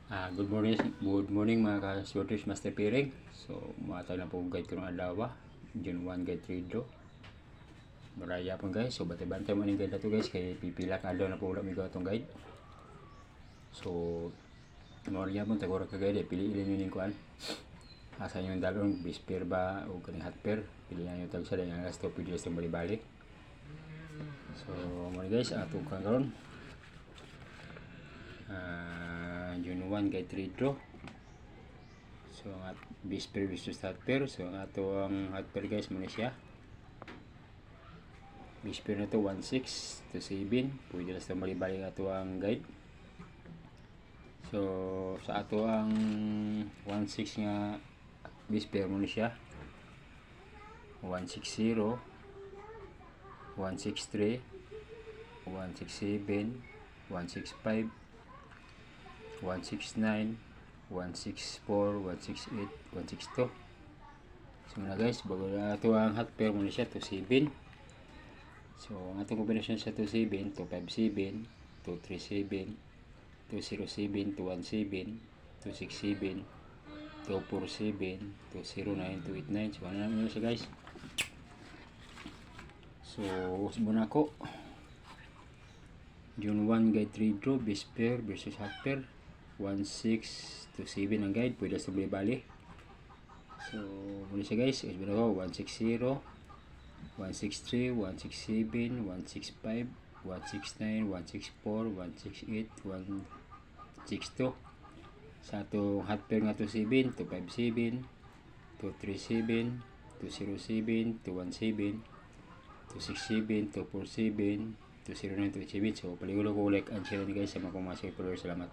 Good morning mga ka-sorters Master Piring. So, matay na po guide ko ng adlaw. June 1 guide 3 do. Maraya po guys. So, bantay mo ng guide na to guys. Kaya pipila ka adlaw na po ulit mga itong guide. So, maraya po tagura ka guide. Pili ilin yun yung kuhan. Asa nyo yung dalong. Bisper ba o kaning hotper. Pili nyo yung tagsa. Dahil ang last 2 videos yung bali-bali. So, mga guys. Atong kang karon. June 1 guide 3 draw. So ang bisper versus hotper. So ang ato ang hotper guys muna siya. Bisper na to 1-6 to 7. Pwede na sa malibali ato ang guide. So sa ato ang 1-6 nga bisper muna siya. 1-6-0, 1-6-3, 1-6-7, 1-6-5, 169, 164, 168, 162. So muna guys, bago na ito ang hot pair muna siya to 7. So ang atong kombinasyon sa 27, 257, 237, 207, 217, 267, 247, 209, 289. So ano naman siya guys. So muna ako. June 1 guide 3 draw, base pair versus hot pair. 1-6 to 7 ang guide, pwede sa bali. So muna siya guys, isbira ko 1-6-0, 1-6-3, 1-6-7, 1-6-5, 1-6-9, 1-6-4, 1-6-8, 1-6-2. Sa atong hot pair nga 2-7, 2-5-7, 2-3-7, 2-0-7, 2-1-7, 2-6-7, 2-4-7, 2-0-9, 2-7. So paligulo ko like and share ni guys sa mga pumasok. Salamat.